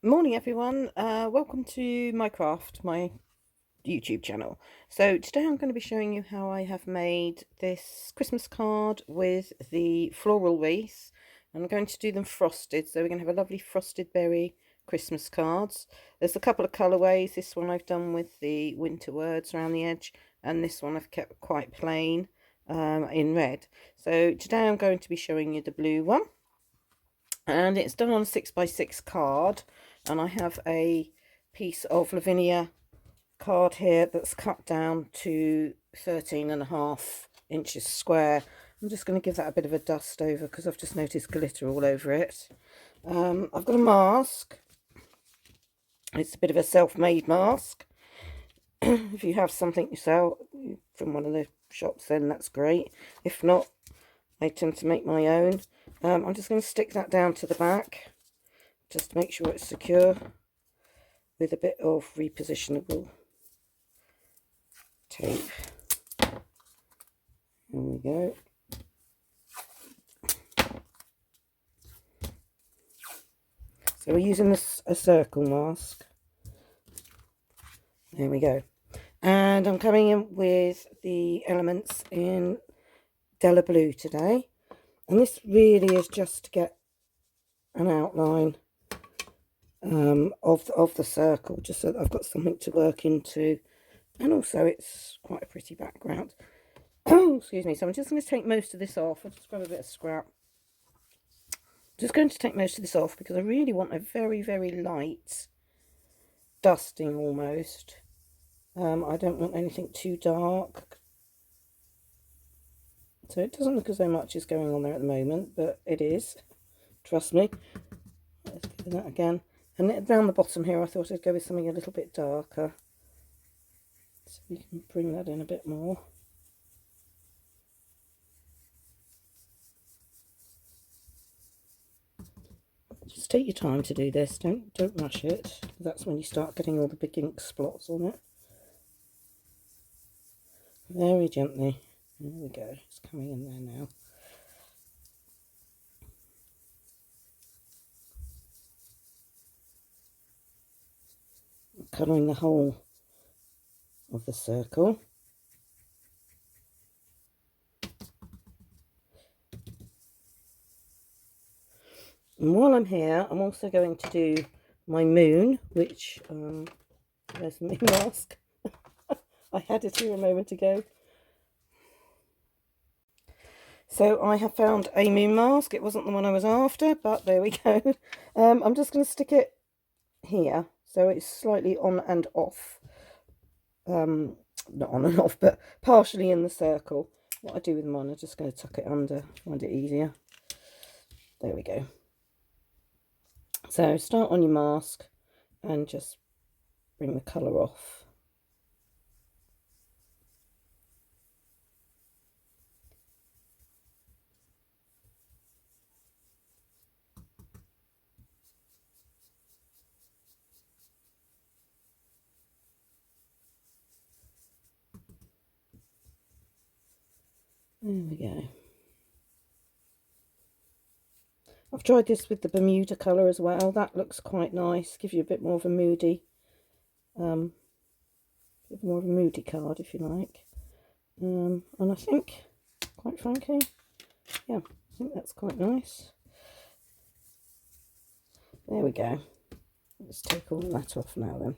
Morning everyone, welcome to my craft, my YouTube channel. So today I'm going to be showing you how I have made this Christmas card with the floral wreath. I'm going to do them frosted, so we're going to have a lovely frosted berry Christmas cards. There's a couple of colourways. This one I've done with the winter words around the edge, and this one I've kept quite plain in red. So today I'm going to be showing you the blue one. And it's done on a 6x6 card, and I have a piece of Lavinia card here that's cut down to 13.5 inches square. I'm just going to give that a bit of a dust over because I've just noticed glitter all over it. I've got a mask. It's a bit of a self-made mask. If you have something you sell from one of the shops, then that's great. If not, I tend to make my own. I'm just going to stick that down to the back just to make sure it's secure with a bit of repositionable tape. There we go. So we're using a circle mask. There we go. And I'm coming in with the elements in Della Blue today. And this really is just to get an outline of the circle, just so that I've got something to work into. And also it's quite a pretty background. Oh, excuse me. So I'm just going to take most of this off. I'll just grab a bit of scrap. Just going to take most of this off because I really want a very, very light dusting almost. I don't want anything too dark. So it doesn't look as though much is going on there at the moment, but it is. Trust me. Let's do that again. And down the bottom here, I thought I'd go with something a little bit darker. So we can bring that in a bit more. Just take your time to do this. Don't rush it. That's when you start getting all the big ink splots on it. Very gently. There we go. It's coming in there now. I'm colouring the whole of the circle. And while I'm here, I'm also going to do my moon, which, there's the moon mask. I had it here a moment ago. So I have found a moon mask. It wasn't the one I was after, but there we go. I'm just going to stick it here, so it's slightly on and off. Not on and off, but partially in the circle. What I do with mine, I'm just going to tuck it under, find it easier. There we go. So start on your mask and just bring the colour off. There we go. I've tried this with the Bermuda colour as well. That looks quite nice. Gives you a bit more of a moody, card, if you like. And I think, quite frankly, yeah, I think that's quite nice. There we go. Let's take all that off now then.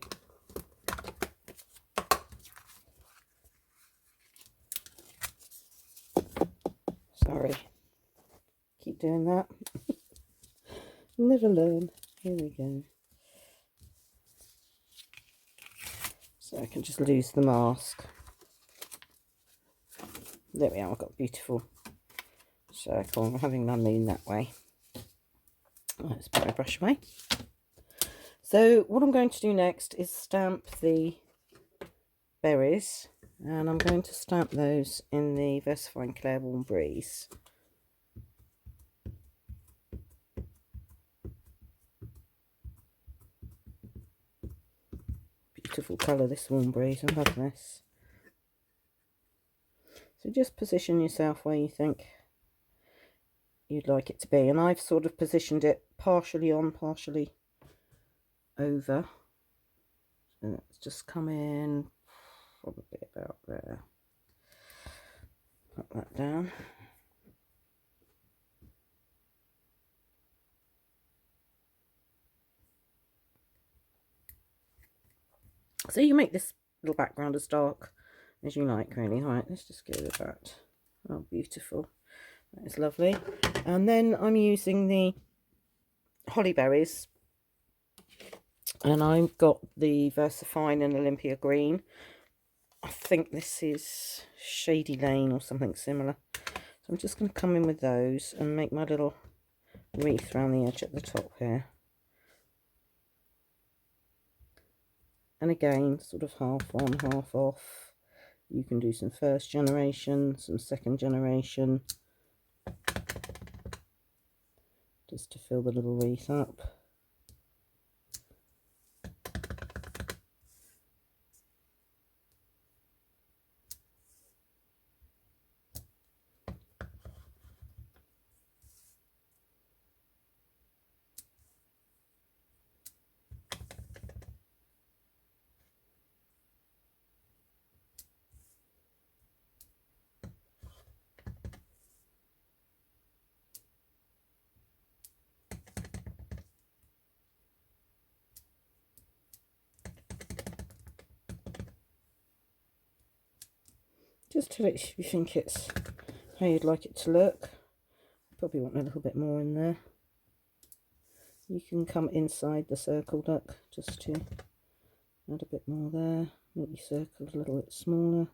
Sorry. Keep doing that. Never learn. Here we go. So I can just lose the mask. There we are. I've got a beautiful circle. I'm having my moon that way. Let's put my brush away. So what I'm going to do next is stamp the berries, and I'm going to stamp those in the VersaFine Clairborn Breeze. Beautiful colour, this Warm Breeze. I love this. So just position yourself where you think you'd like it to be, and I've sort of positioned it partially on, partially over. So let's just come in probably about there. Put that down. So you make this little background as dark as you like, really. All right, let's just go with that. Oh, beautiful. That is lovely. And then I'm using the holly berries, and I've got the VersaFine and Olympia Green. I think this is Shady Lane or something similar. So I'm just going to come in with those and make my little wreath around the edge at the top here. And again, sort of half on, half off. You can do some first generation, some second generation, just to fill the little wreath up. Just till you think it's how you'd like it to look. Probably want a little bit more in there. You can come inside the circle duck just to add a bit more there. Make your circle a little bit smaller.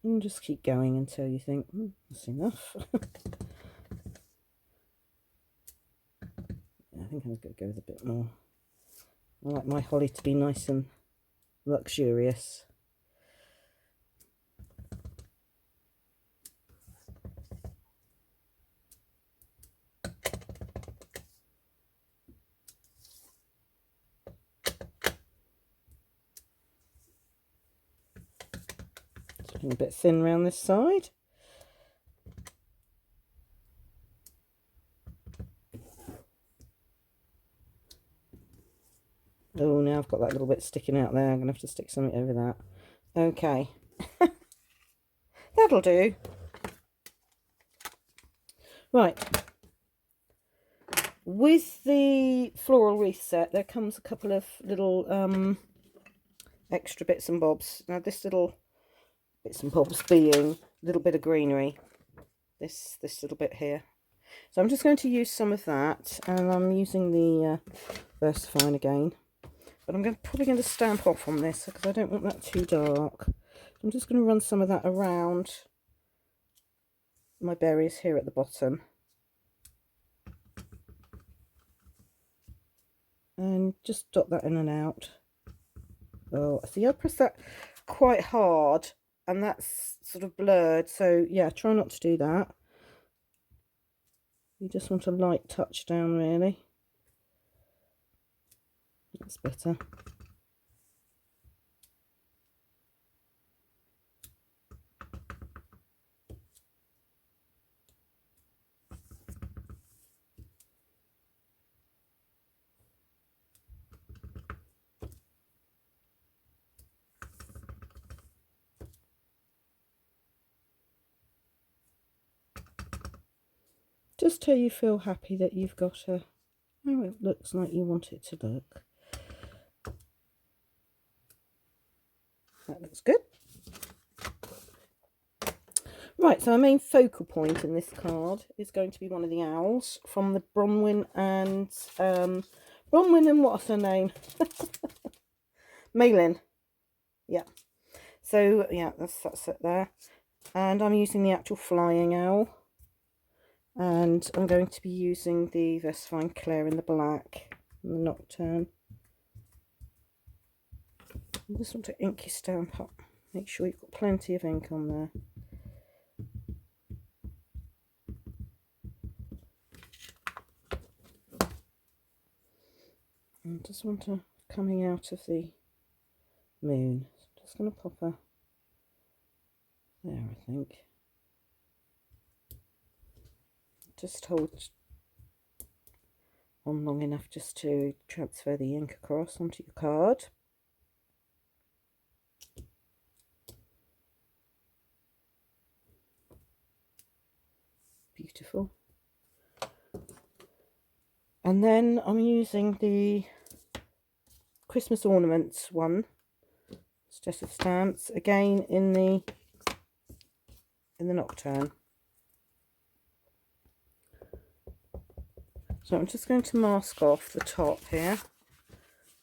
And just keep going until you think, that's enough. I think I'm going to go with a bit more. I like my holly to be nice and luxurious. It's looking a bit thin around this side. Oh, now I've got that little bit sticking out there. I'm going to have to stick something over that. Okay. That'll do. Right. With the floral wreath set, there comes a couple of little extra bits and bobs. Now, this little bits and bobs being a little bit of greenery. This little bit here. So I'm just going to use some of that, and I'm using the VersaFine again. But I'm probably going to stamp off on this because I don't want that too dark. I'm just going to run some of that around my berries here at the bottom. And just dot that in and out. Oh, see, I press that quite hard and that's sort of blurred. So yeah, try not to do that. You just want a light touch down, really. That's better. Just till you feel happy that you've got how it looks like you want it to look. That looks good. Right, so our main focal point in this card is going to be one of the owls from the Bronwyn and what's her name? Malin. Yeah. So yeah, that's it there. And I'm using the actual flying owl. And I'm going to be using the VersaFine Claire in the black and the Nocturne. You just want to ink your stamp up. Make sure you've got plenty of ink on there. And just want to coming out of the moon. So I'm just going to pop her there, I think. Just hold on long enough just to transfer the ink across onto your card. Beautiful. And then I'm using the Christmas ornaments one, just of stamps, again in the nocturne. So I'm just going to mask off the top here.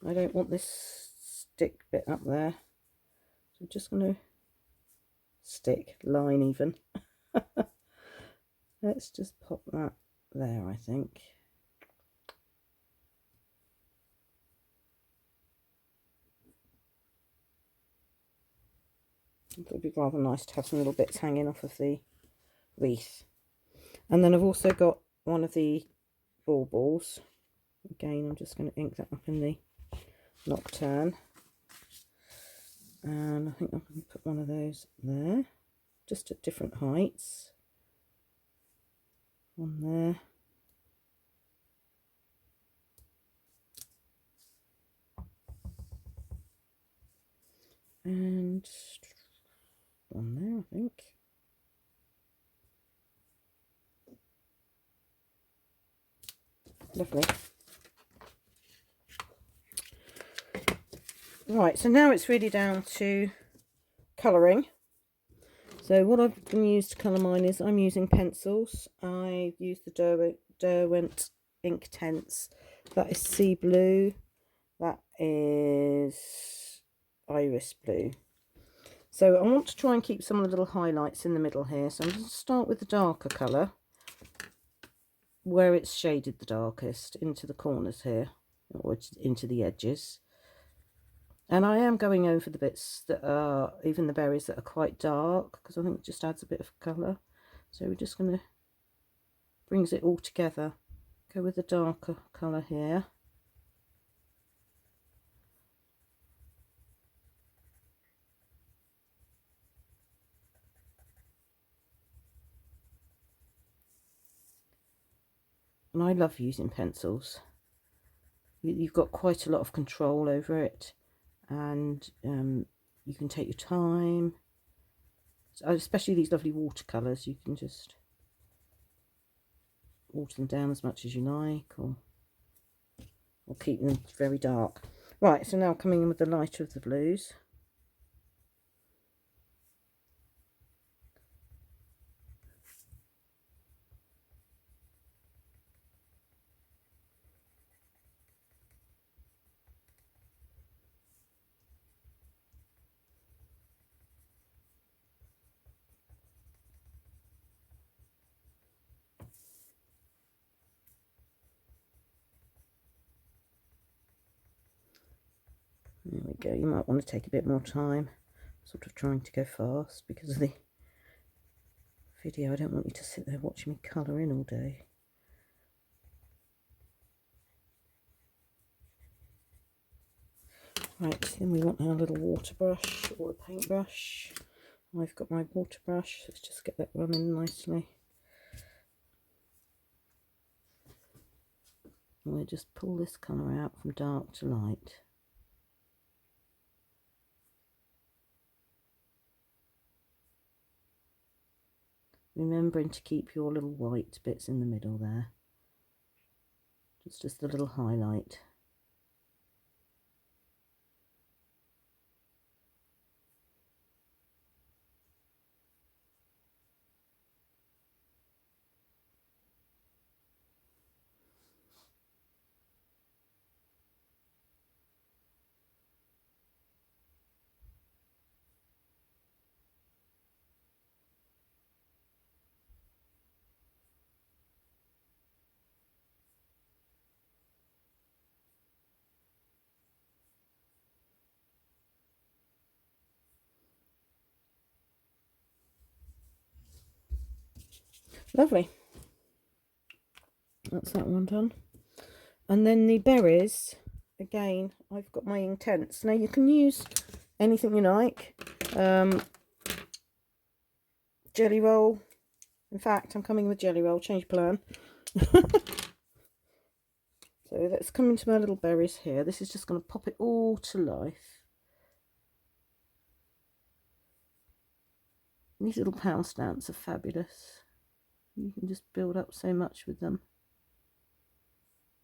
I don't want this stick bit up there. So I'm just going to line even. Let's just pop that there, I think. It would be rather nice to have some little bits hanging off of the wreath. And then I've also got one of the baubles. Again, I'm just going to ink that up in the nocturne. And I think I'm going to put one of those there, just at different heights. One there. And one there, I think. Lovely. Right, so now it's really down to colouring. So what I've been used to colour mine is I'm using pencils. I've used the Derwent Ink Tense. That is sea blue. That is iris blue. So I want to try and keep some of the little highlights in the middle here. So I'm going to start with the darker colour, where it's shaded the darkest, into the corners here, or into the edges. And I am going over the bits that are, even the berries that are quite dark, because I think it just adds a bit of colour. So we're just going to, brings it all together. Go with the darker colour here. And I love using pencils. You've got quite a lot of control over it, and you can take your time. Especially these lovely watercolours, you can just water them down as much as you like, or keep them very dark. Right, so now coming in with the lighter of the blues. There we go. You might want to take a bit more time, sort of trying to go fast because of the video. I don't want you to sit there watching me colour in all day. Right, then we want our little water brush or a paintbrush. I've got my water brush. Let's just get that running nicely. And we'll just pull this colour out from dark to light. Remembering to keep your little white bits in the middle there. Just a little highlight. Lovely. That's that one done. And then the berries, again, I've got my Intense. Now you can use anything you like. Jelly roll. In fact, I'm coming with jelly roll. Change plan. So let's come into my little berries here. This is just going to pop it all to life. These little pound stamps are fabulous. You can just build up so much with them.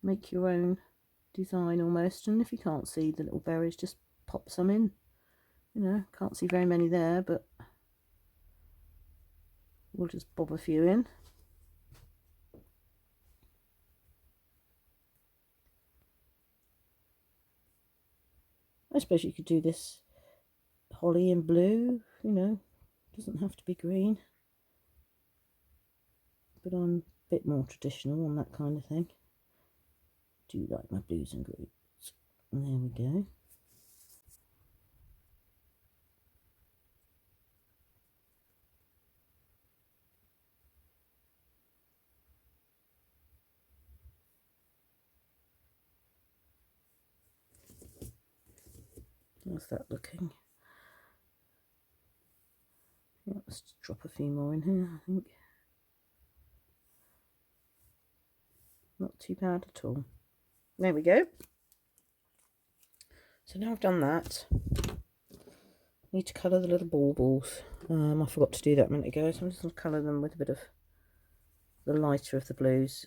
Make your own design almost. And if you can't see the little berries, just pop some in. You know, can't see very many there, but we'll just bob a few in. I suppose you could do this holly in blue, you know, doesn't have to be green. But I'm a bit more traditional on that kind of thing. Do like my blues and greens. And there we go. How's that looking? Yeah, let's drop a few more in here, I think. Not too bad at all. There we go. So now I've done that, I need to colour the little baubles. I forgot to do that a minute ago, so I'm just going to colour them with a bit of the lighter of the blues.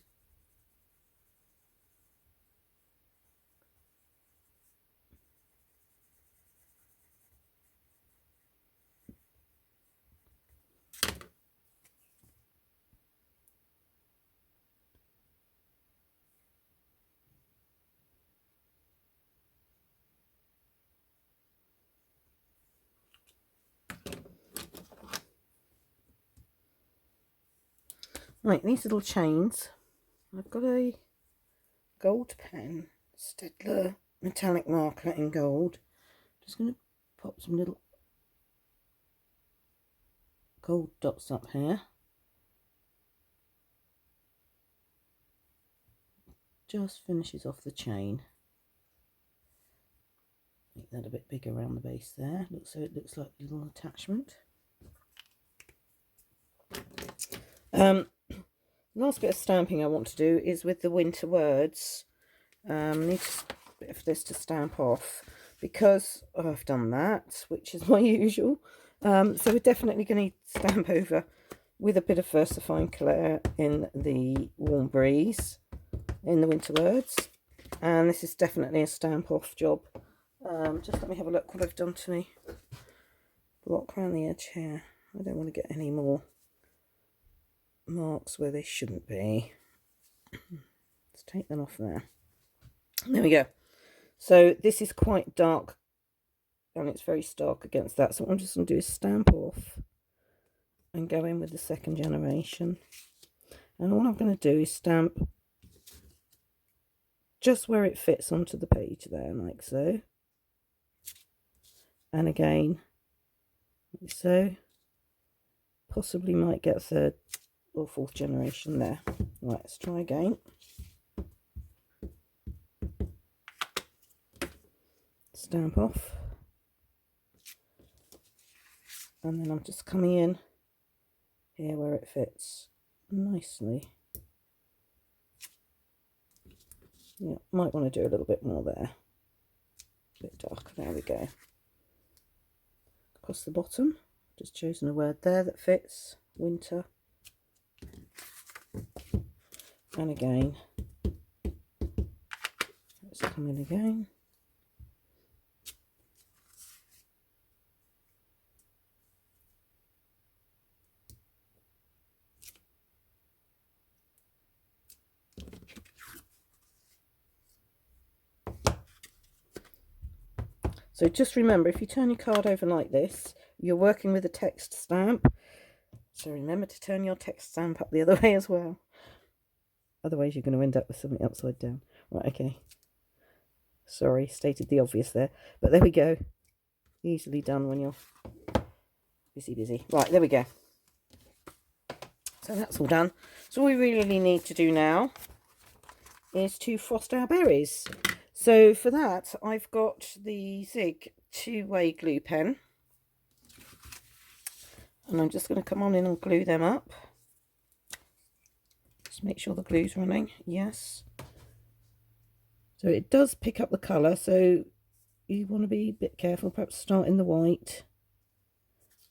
Right, these little chains, I've got a gold pen, Staedtler metallic marker in gold. Just going to pop some little gold dots up here. Just finishes off the chain. Make that a bit bigger around the base there, so it looks like a little attachment. Last bit of stamping I want to do is with the winter words. I need a bit of this to stamp off because I've done that, which is my usual. So we're definitely going to stamp over with a bit of VersaFine Clair in the Warm Breeze, in the winter words. And this is definitely a stamp off job. Just let me have a look what I've done to me block around the edge here. I don't want to get any more marks where they shouldn't be. Let's take them off there. There we go. So this is quite dark and it's very stark against that, so what I'm just going to do is stamp off and go in with the second generation. And all I'm going to do is stamp just where it fits onto the page there, like so. And again, like so. Possibly might get third or fourth generation there. Right, let's try again. Stamp off. And then I'm just coming in here where it fits nicely. Yeah, might want to do a little bit more there. A bit darker, there we go. Across the bottom, just chosen a word there that fits, winter. And again, let's come in again. So just remember, if you turn your card over like this, you're working with a text stamp. So remember to turn your text stamp up the other way as well. Otherwise you're going to end up with something upside down. Right, okay. Sorry, stated the obvious there. But there we go. Easily done when you're busy. Right, there we go. So that's all done. So all we really need to do now is to frost our berries. So for that, I've got the Zig two-way glue pen. And I'm just going to come on in and glue them up. Just make sure the glue's running. Yes. So it does pick up the colour, so you want to be a bit careful. Perhaps start in the white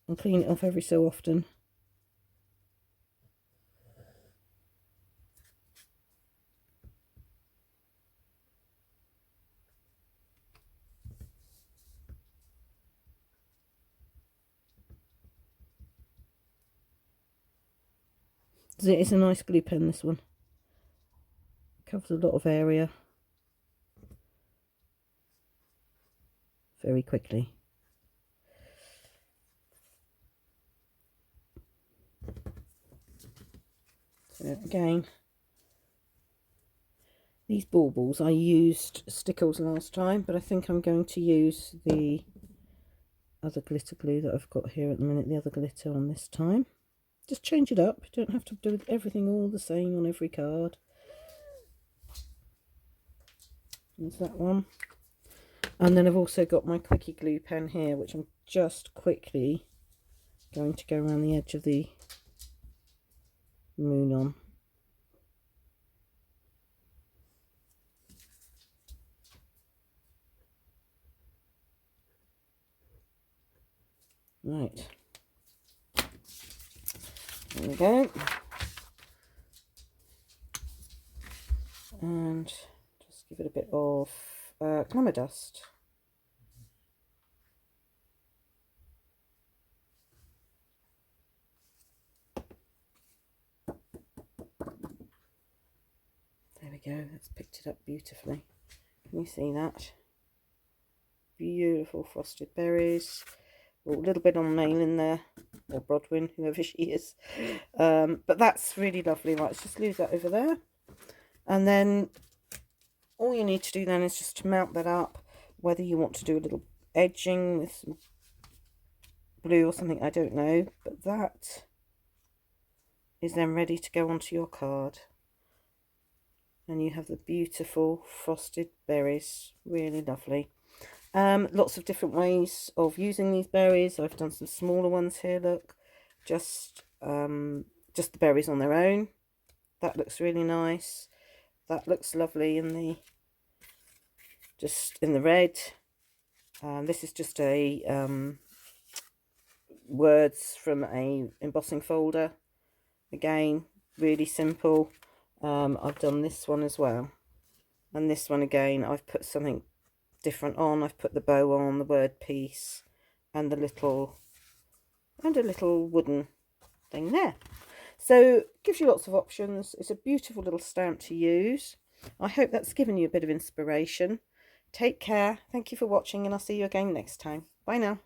and clean it off every so often. It's a nice glue pen, this one. Covers a lot of area very quickly. So again, these baubles, I used stickles last time, but I think I'm going to use the other glitter glue that I've got here at the minute, the other glitter on this time. Just change it up. You don't have to do everything all the same on every card. There's that one. And then I've also got my quickie glue pen here, which I'm just quickly going to go around the edge of the moon on. Right. There we go. And just give it a bit of glamour dust. There we go, that's picked it up beautifully. Can you see that? Beautiful frosted berries. Oh, a little bit on Nail in there, or Brodwin, whoever she is. But that's really lovely. Right, let's just leave that over there. And then all you need to do then is just to mount that up, whether you want to do a little edging with some blue or something, I don't know. But that is then ready to go onto your card. And you have the beautiful frosted berries, really lovely. Lots of different ways of using these berries. I've done some smaller ones here, look, just the berries on their own. That looks really nice. That looks lovely in the red. This is just a words from a embossing folder. Again, really simple. I've done this one as well, and this one again I've put something different on. I've put the bow on, the word peace, and a little wooden thing there. So it gives you lots of options. It's a beautiful little stamp to use. I hope that's given you a bit of inspiration. Take care. Thank you for watching, and I'll see you again next time. Bye now.